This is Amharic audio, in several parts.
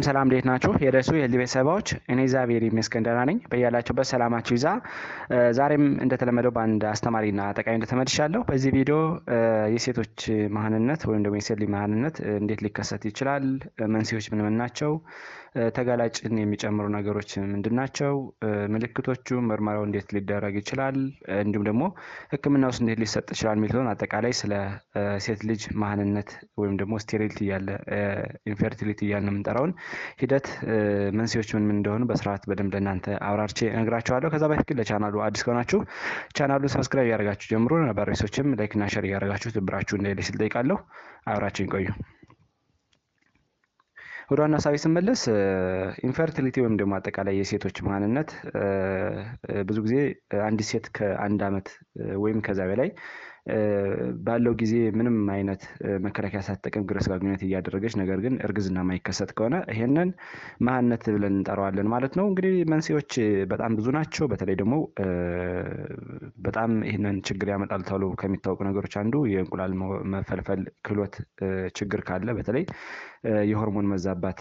ሰላም እንዴት ናችሁ? የደሱ የህሊ ቤተሰቦች እኔ ዛቤሪ መስከንደራ ነኝ። በያላችሁበት ሰላማችሁ ይዛ። ዛሬም እንደተለመደው በአንድ አስተማሪና ጠቃሚ ተመልሻለሁ። በዚህ ቪዲዮ የሴቶች ማንነት ወይም ደግሞ የሴት ልጅ ማንነት እንዴት ሊከሰት ይችላል፣ መንስኤዎች ምን ናቸው፣ ተጋላጭን የሚጨምሩ ነገሮች ምንድናቸው፣ ምልክቶቹ፣ ምርመራው እንዴት ሊደረግ ይችላል፣ እንዲሁም ደግሞ ህክምናው ውስጥ እንዴት ሊሰጥ ይችላል የሚለውን አጠቃላይ ስለ ሴት ልጅ ማንነት ወይም ደግሞ ስቴሪሊቲ ያለ ኢንፌርቲሊቲ ያለ የምንጠራውን ሂደት መንስኤዎች ምን እንደሆኑ በስርዓት በደንብ ለእናንተ አብራርቼ እነግራችኋለሁ። ከዛ በፊት ለቻናሉ አዲስ ከሆናችሁ ቻናሉን ሰብስክራይብ ያደርጋችሁ ጀምሩ። ነባሪሶችም ላይክ እና ሼር ያደርጋችሁ ትብራችሁ እንዳይል ሲል ጠይቃለሁ። አብራችሁን ቆዩ። ወደ ዋና ሀሳቤ ስመለስ ኢንፈርቲሊቲ ወይም ደግሞ አጠቃላይ የሴቶች ማንነት ብዙ ጊዜ አንዲት ሴት ከአንድ ዓመት ወይም ከዛ በላይ ባለው ጊዜ ምንም አይነት መከላከያ ሳትጠቀም ግብረ ስጋ ግንኙነት እያደረገች ነገር ግን እርግዝና ማይከሰት ከሆነ ይሄንን ማንነት ብለን እንጠራዋለን ማለት ነው። እንግዲህ መንስኤዎች በጣም ብዙ ናቸው። በተለይ ደግሞ በጣም ይሄንን ችግር ያመጣል ተብሎ ከሚታወቁ ነገሮች አንዱ የእንቁላል መፈልፈል ክህሎት ችግር ካለ በተለይ የሆርሞን መዛባት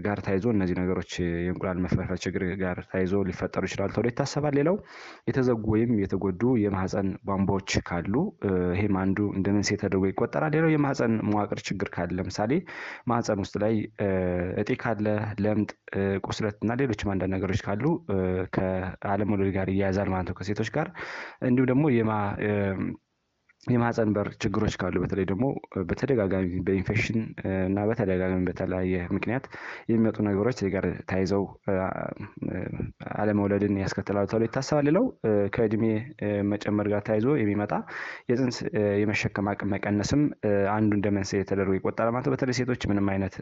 ጋር ታይዞ እነዚህ ነገሮች የእንቁላል መፈልፈል ችግር ጋር ታይዞ ሊፈጠሩ ይችላል ተብሎ ይታሰባል። ሌላው የተዘጉ ወይም የተጎዱ የማህፀን ቧንቧዎች ካሉ ይሄም አንዱ እንደ መንስኤ ተደርጎ ይቆጠራል። ሌላው የማህፀን መዋቅር ችግር ካለ ለምሳሌ ማህፀን ውስጥ ላይ እጢ ካለ፣ ለምጥ፣ ቁስለት እና ሌሎችም አንዳንድ ነገሮች ካሉ ከአለመውለድ ጋር ይያያዛል ማለት ነው ከሴቶች ጋር። እንዲሁም ደግሞ የማህፀን በር ችግሮች ካሉ በተለይ ደግሞ በተደጋጋሚ በኢንፌክሽን እና በተደጋጋሚ በተለያየ ምክንያት የሚመጡ ነገሮች ጋር ታይዘው አለመውለድን ያስከትላሉ ተብሎ ይታሰባል። ሌላው ከእድሜ መጨመር ጋር ታይዞ የሚመጣ የፅንስ የመሸከም አቅም መቀነስም አንዱ እንደ መንስኤ ተደርጎ ይቆጠራል ማለት ነው። በተለይ ሴቶች ምንም አይነት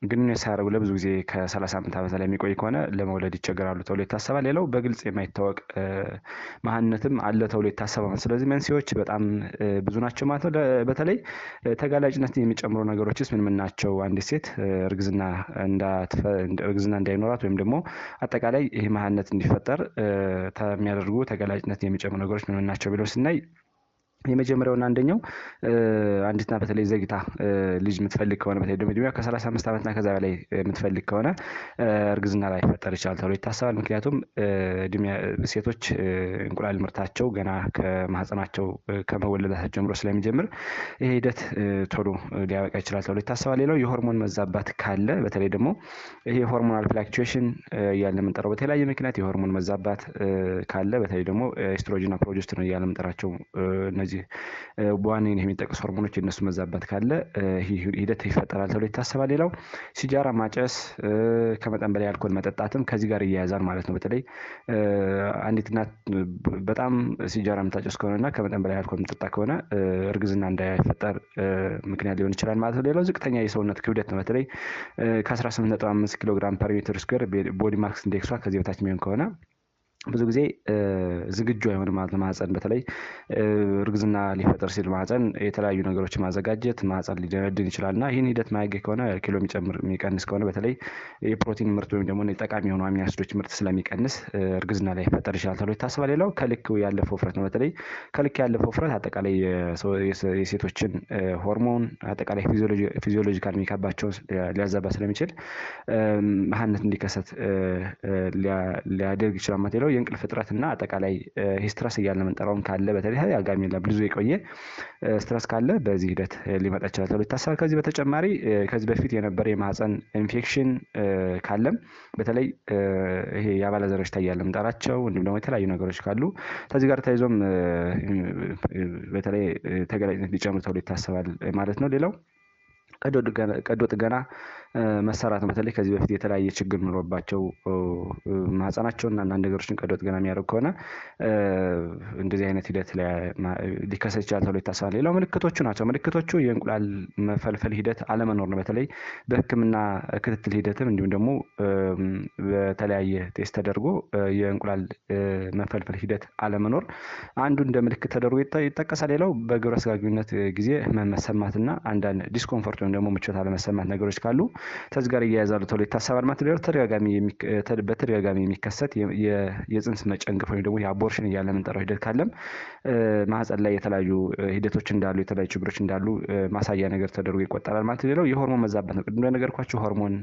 ግንኙነት ሳያደርጉ ለብዙ ጊዜ ከ30 ዓመት ላይ የሚቆይ ከሆነ ለመውለድ ይቸገራሉ ተብሎ ይታሰባል። ሌላው በግልጽ የማይታወቅ ማንነትም አለ ተብሎ ይታሰባል። ስለዚህ መንስኤዎች በጣም ብዙ ናቸው ማለት ነው። በተለይ ተጋላጭነትን የሚጨምሩ ነገሮችስ ምን ናቸው? አንዲት ሴት እርግዝና እንዳይኖራት ወይም ደግሞ አጠቃላይ ይህ ማንነት እንዲፈጠር የሚያደርጉ ተጋላጭነት የሚጨምሩ ነገሮች ምን ናቸው ብለው ስናይ የመጀመሪያውና አንደኛው አንዲትና በተለይ ዘግይታ ልጅ የምትፈልግ ከሆነ በተለይ ደግሞ እድሜዋ ከ35 ዓመትና ከዛ በላይ የምትፈልግ ከሆነ እርግዝና ላይ ይፈጠር ይችላል ተብሎ ይታሰባል። ምክንያቱም ሴቶች እንቁላል ምርታቸው ገና ከማህፀናቸው ከመወለዳቸው ጀምሮ ስለሚጀምር ይሄ ሂደት ቶሎ ሊያበቃ ይችላል ተብሎ ይታሰባል። ሌላው የሆርሞን መዛባት ካለ በተለይ ደግሞ ይሄ ሆርሞናል ፍላክቹዌሽን እያለ የምንጠራው በተለያየ ምክንያት የሆርሞን መዛባት ካለ በተለይ ደግሞ ኤስትሮጅንና ፕሮጀስትሮን እያለ የምንጠራቸው እነዚህ በዋነኝነት የሚጠቀሱ ሆርሞኖች የነሱ መዛባት ካለ ሂደት ይፈጠራል ተብሎ ይታሰባል። ሌላው ሲጃራ ማጨስ፣ ከመጠን በላይ አልኮል መጠጣትም ከዚህ ጋር ይያያዛል ማለት ነው። በተለይ አንዲት እናት በጣም ሲጃራ የምታጨስ ከሆነና ከመጠን በላይ አልኮል የምትጠጣ ከሆነ እርግዝና እንዳይፈጠር ምክንያት ሊሆን ይችላል ማለት ነው። ሌላው ዝቅተኛ የሰውነት ክብደት ነው። በተለይ ከ18.5 ኪሎ ግራም ፐር ሜትር ስኩዌር ቦዲ ማስ ኢንዴክሷ ከዚህ በታች የሚሆን ከሆነ ብዙ ጊዜ ዝግጁ አይሆንም ማለት ነው። ማህፀን በተለይ እርግዝና ሊፈጠር ሲል ማህፀን የተለያዩ ነገሮችን ማዘጋጀት ማህፀን ሊደነድን ይችላል እና ይህን ሂደት ማያገኝ ከሆነ ኪሎ የሚቀንስ ከሆነ በተለይ የፕሮቲን ምርት ወይም ደግሞ ጠቃሚ የሆኑ አሚኖ አሲዶች ምርት ስለሚቀንስ እርግዝና ላይ ይፈጠር ይችላል ተብሎ ይታሰባል። ሌላው ከልክ ያለፈ ውፍረት ነው። በተለይ ከልክ ያለፈ ውፍረት አጠቃላይ የሴቶችን ሆርሞን አጠቃላይ ፊዚዮሎጂካል ሜካፓቸውን ሊያዛባ ስለሚችል መሀንነት እንዲከሰት ሊያደርግ ይችላል ማለት ነው። የእንቅልፍ እጥረት እና አጠቃላይ ስትረስ እያልን የምንጠራውን ካለ በተለይ አጋሚ ብዙ የቆየ ስትረስ ካለ በዚህ ሂደት ሊመጣ ይችላል ተብሎ ይታሰባል። ከዚህ በተጨማሪ ከዚህ በፊት የነበረ የማህፀን ኢንፌክሽን ካለም በተለይ ይሄ የአባለዘር በሽታ እያልን የምንጠራቸው እንዲሁም ደግሞ የተለያዩ ነገሮች ካሉ ከዚህ ጋር ተያይዞም በተለይ ተጋላጭነት ሊጨምር ተብሎ ይታሰባል ማለት ነው። ሌላው ቀዶ ጥገና መሰራት ነው። በተለይ ከዚህ በፊት የተለያየ ችግር ኖሮባቸው ማህፀናቸውና አንዳንድ ነገሮችን ቀዶ ጥገና የሚያደርጉ ከሆነ እንደዚህ አይነት ሂደት ሊከሰት ይችላል ተብሎ ይታሰባል። ሌላው ምልክቶቹ ናቸው። ምልክቶቹ የእንቁላል መፈልፈል ሂደት አለመኖር ነው። በተለይ በሕክምና ክትትል ሂደትም እንዲሁም ደግሞ በተለያየ ቴስት ተደርጎ የእንቁላል መፈልፈል ሂደት አለመኖር አንዱ እንደ ምልክት ተደርጎ ይጠቀሳል። ሌላው በግብረ ስጋ ግንኙነት ጊዜ ህመም መሰማትና አንዳንድ ዲስኮምፎርት ወይም ደግሞ ምቾት አለመሰማት ነገሮች ካሉ ከዚህ ጋር እያያዛሉ ተብሎ ይታሰባል ማለት ነው። በተደጋጋሚ የሚከሰት የጽንስ መጨንገፍ ወይም ደግሞ የአቦርሽን እያለ የምንጠራው ሂደት ካለም ማህፀን ላይ የተለያዩ ሂደቶች እንዳሉ የተለያዩ ችግሮች እንዳሉ ማሳያ ነገር ተደርጎ ይቆጠራል ማለት ነው። ሌላው የሆርሞን መዛባት ነው። ቅድም እንደነገርኳችሁ ሆርሞን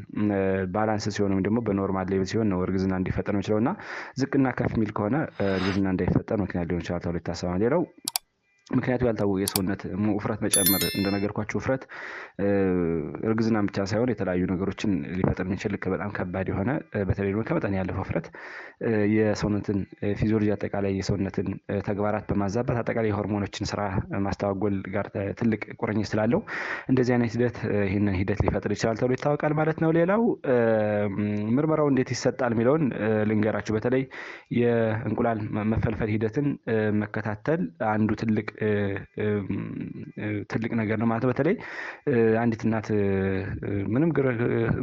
ባላንስ ሲሆን ወይም ደግሞ በኖርማል ሌቭል ሲሆን ነው እርግዝና እንዲፈጠር ነው የሚችለው እና ዝቅና ከፍ የሚል ከሆነ እርግዝና እንዳይፈጠር ምክንያት ሊሆን ይችላል ተብሎ ይታሰባል። ሌላው ምክንያቱ ያልታወቀ የሰውነት ውፍረት መጨመር እንደነገርኳችሁ ውፍረት እርግዝና ብቻ ሳይሆን የተለያዩ ነገሮችን ሊፈጥር የሚችል በጣም ከባድ የሆነ በተለይ ደግሞ ከመጠን ያለፈ ውፍረት የሰውነትን ፊዚዮሎጂ አጠቃላይ የሰውነትን ተግባራት በማዛባት አጠቃላይ የሆርሞኖችን ስራ ማስተዋጎል ጋር ትልቅ ቁርኝት ስላለው እንደዚህ አይነት ሂደት ይህንን ሂደት ሊፈጥር ይችላል ተብሎ ይታወቃል ማለት ነው። ሌላው ምርመራው እንዴት ይሰጣል የሚለውን ልንገራችሁ። በተለይ የእንቁላል መፈልፈል ሂደትን መከታተል አንዱ ትልቅ ነገር ነው ማለት ነው። በተለይ አንዲት እናት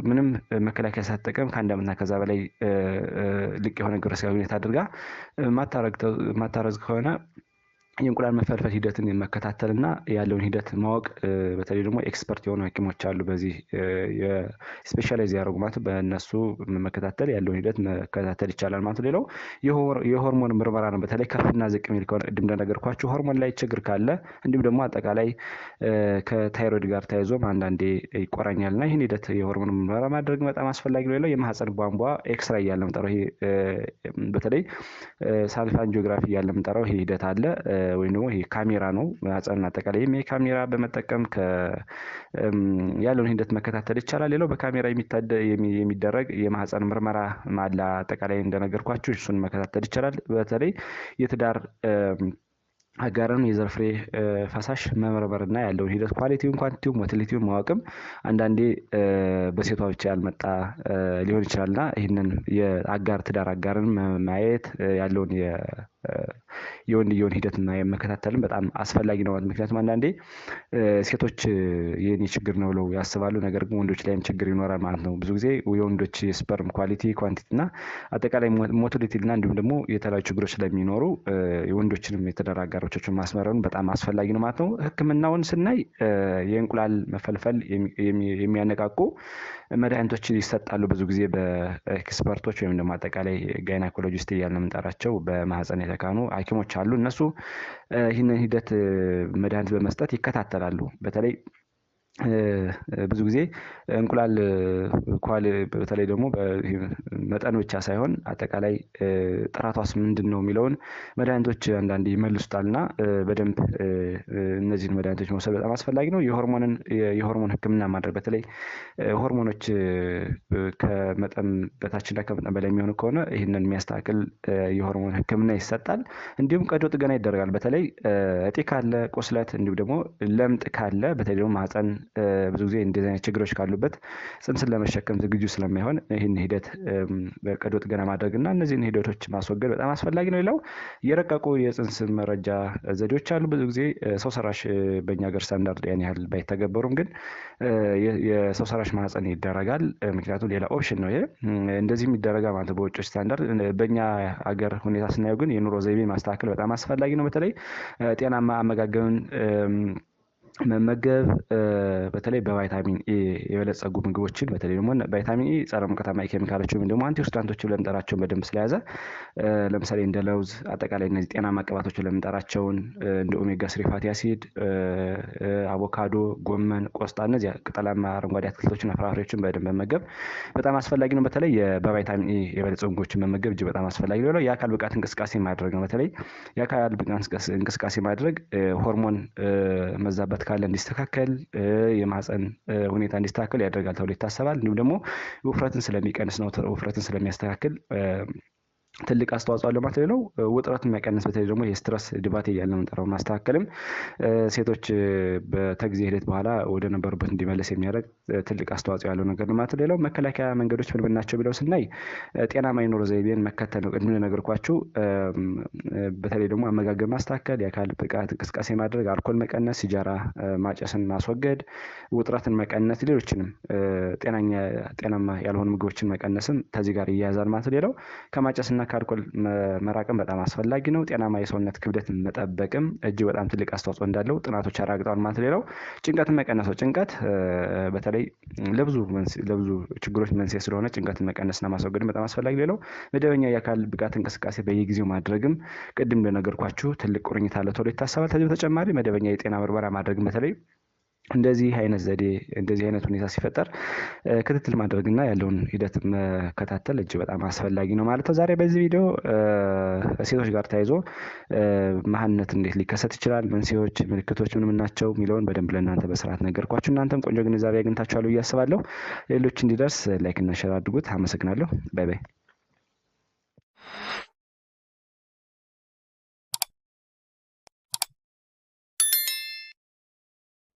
ምንም መከላከያ ሳትጠቀም ከአንድ ዓመትና ከዛ በላይ ልቅ የሆነ ግብረ ስጋ ግንኙነት አድርጋ ማታረዝ ከሆነ የእንቁላል መፈልፈል ሂደትን መከታተልና ያለውን ሂደት ማወቅ በተለይ ደግሞ ኤክስፐርት የሆኑ ሐኪሞች አሉ በዚህ ስፔሻላይዝ ያደረጉ ማለት በእነሱ መከታተል ያለውን ሂደት መከታተል ይቻላል ማለት ነው። ሌላው የሆርሞን ምርመራ ነው። በተለይ ከፍና ዝቅ የሚል ከሆነ ቅድም እንደነገርኳችሁ ሆርሞን ላይ ችግር ካለ እንዲሁም ደግሞ አጠቃላይ ከታይሮይድ ጋር ተያይዞም አንዳንዴ ይቆራኛልና ይህን ሂደት የሆርሞን ምርመራ ማድረግ በጣም አስፈላጊ ነው። ሌላው የማህፀን ቧንቧ ኤክስራይ እያለ የምንጠራው ይሄ በተለይ ሳልፍ አንጂኦግራፊ እያለ የምንጠራው ይሄ ሂደት አለ ወይም ደግሞ ይሄ ካሜራ ነው። ማህፀን አጠቃላይ ካሜራ በመጠቀም ያለውን ሂደት መከታተል ይቻላል። ሌላው በካሜራ የሚደረግ የማህፀን ምርመራ አለ። አጠቃላይ እንደነገርኳችሁ እሱን መከታተል ይቻላል። በተለይ የትዳር አጋርን የዘር ፍሬ ፈሳሽ መመርመርና ያለውን ሂደት ኳሊቲውን ኳንቲቲውን ሞቲሊቲውን ማወቅም አንዳንዴ በሴቷ ብቻ ያልመጣ ሊሆን ይችላልና ይህንን ትዳር አጋርን ማየት ያለውን የወንድየውን ሂደት መከታተልም በጣም አስፈላጊ ነው። ምክንያቱም አንዳንዴ ሴቶች የኔ ችግር ነው ብለው ያስባሉ፣ ነገር ግን ወንዶች ላይም ችግር ይኖራል ማለት ነው። ብዙ ጊዜ የወንዶች የስፐርም ኳሊቲ ኳንቲቲ እና አጠቃላይ ሞቲሊቲ እና እንዲሁም ደግሞ የተለያዩ ችግሮች ስለሚኖሩ የወንዶችንም የትዳር አጋሮቻቸውን ማስመረኑ በጣም አስፈላጊ ነው ማለት ነው። ሕክምናውን ስናይ የእንቁላል መፈልፈል የሚያነቃቁ መድኃኒቶች ይሰጣሉ ብዙ ጊዜ በኤክስፐርቶች ወይም ደግሞ አጠቃላይ ጋይናኮሎጂስት እያልን የምንጠራቸው በማህፀን የተካኑ ሐኪሞች አሉ። እነሱ ይህንን ሂደት መድኃኒት በመስጠት ይከታተላሉ። በተለይ ብዙ ጊዜ እንቁላል በተለይ ደግሞ መጠን ብቻ ሳይሆን አጠቃላይ ጥራቷስ ምንድን ነው የሚለውን መድኃኒቶች አንዳንዴ ይመልሱታልና በደንብ እነዚህን መድኃኒቶች መውሰድ በጣም አስፈላጊ ነው። የሆርሞን ሕክምና ማድረግ በተለይ ሆርሞኖች ከመጠን በታችና ከመጠን በላይ የሚሆኑ ከሆነ ይህንን የሚያስተካክል የሆርሞን ሕክምና ይሰጣል። እንዲሁም ቀዶ ጥገና ይደረጋል። በተለይ እጢ ካለ ቁስለት፣ እንዲሁም ደግሞ ለምጥ ካለ በተለይ ደግሞ ማህፀን ብዙ ጊዜ እንደዚህ አይነት ችግሮች ካሉበት ጽንስን ለመሸከም ዝግጁ ስለማይሆን ይህን ሂደት በቀዶ ጥገና ማድረግና እነዚህን ሂደቶች ማስወገድ በጣም አስፈላጊ ነው። ሌላው የረቀቁ የጽንስ መረጃ ዘዴዎች አሉ። ብዙ ጊዜ ሰው ሰራሽ በእኛ ሀገር ስታንዳርድ ያን ያህል ባይተገበሩም ግን የሰው ሰራሽ ማህፀን ይደረጋል። ምክንያቱም ሌላ ኦፕሽን ነው ይሄ። እንደዚህም ይደረጋል ማለት በውጮች ስታንዳርድ። በእኛ ሀገር ሁኔታ ስናየው ግን የኑሮ ዘይቤ ማስተካከል በጣም አስፈላጊ ነው። በተለይ ጤናማ አመጋገብን መመገብ፣ በተለይ በቫይታሚን ኤ የበለጸጉ ምግቦችን በተለይ ደግሞ ቫይታሚን ኤ ጸረ ሙቀታማ ኬሚካሎች ወይም ደግሞ አንቲኦክሲዳንቶች ብለን እንጠራቸውን በደንብ ስለያዘ ለምሳሌ እንደ ለውዝ አጠቃላይ እነዚህ ጤናማ ቅባቶች ብለን እንጠራቸውን እንደ ኦሜጋ ስሪ ፋቲ አሲድ፣ አቮካዶ፣ ጎመን፣ ቆስጣ እነዚህ ቅጠላማ አረንጓዴ አትክልቶችና ፍራፍሬዎችን በደንብ መመገብ በጣም አስፈላጊ ነው። በተለይ በቫይታሚን ኤ የበለጸጉ ምግቦችን መመገብ እጅግ በጣም አስፈላጊ ነው። የአካል ብቃት እንቅስቃሴ ማድረግ ነው። በተለይ የአካል ብቃት እንቅስቃሴ ማድረግ ሆርሞን መዛባት ካለ እንዲስተካከል የማህፀን ሁኔታ እንዲስተካከል ያደርጋል ተብሎ ይታሰባል። እንዲሁም ደግሞ ውፍረትን ስለሚቀንስ ነው፣ ውፍረትን ስለሚያስተካክል ትልቅ አስተዋጽኦ አለው ማለት ነው። ውጥረትን የሚያቀንስ በተለይ ደግሞ የስትረስ ድባቴ እያለ የምንጠራው ማስተካከልም ሴቶች በተጊዜ ሂደት በኋላ ወደ ነበሩበት እንዲመለስ የሚያደርግ ትልቅ አስተዋጽኦ ያለው ነገር ነው ማለት ነው። ሌላው መከላከያ መንገዶች ምን ናቸው ብለው ስናይ ጤናማ የኑሮ ዘይቤን መከተል ነው። ቅድም እንደነገርኳችሁ በተለይ ደግሞ አመጋገብ ማስተካከል፣ የአካል ብቃት እንቅስቃሴ ማድረግ፣ አልኮል መቀነስ፣ ሲጃራ ማጨስን ማስወገድ፣ ውጥረትን መቀነስ፣ ሌሎችንም ጤናማ ያልሆኑ ምግቦችን መቀነስም ከዚህ ጋር ይያያዛል ማለት ነው። ሌላው ከማጨስና ከአልኮል መራቅም በጣም አስፈላጊ ነው። ጤናማ የሰውነት ክብደት መጠበቅም እጅግ በጣም ትልቅ አስተዋጽኦ እንዳለው ጥናቶች አረጋግጠዋል ማለት። ሌላው ጭንቀትን መቀነስ ነው። ጭንቀት በተለይ ለብዙ ችግሮች መንስኤ ስለሆነ ጭንቀትን መቀነስና ማስወገድም በጣም አስፈላጊ። ሌላው መደበኛ የአካል ብቃት እንቅስቃሴ በየጊዜው ማድረግም ቅድም እንደነገርኳችሁ ትልቅ ቁርኝት አለው ተብሎ ይታሰባል። ከዚህ በተጨማሪ መደበኛ የጤና ምርመራ ማድረግም በተለይ እንደዚህ አይነት ሁኔታ ሲፈጠር ክትትል ማድረግና ያለውን ሂደት መከታተል እጅግ በጣም አስፈላጊ ነው ማለት ነው። ዛሬ በዚህ ቪዲዮ ሴቶች ጋር ተያይዞ መሀንነት እንዴት ሊከሰት ይችላል፣ መንስኤዎች፣ ምልክቶች ምን ናቸው የሚለውን በደንብ ለእናንተ በስርዓት ነገርኳችሁ። እናንተም ቆንጆ ግንዛቤ አግኝታችኋል ብዬ አስባለሁ። ሌሎች እንዲደርስ ላይክ እና ሼር አድርጉት። አመሰግናለሁ። ባይ ባይ።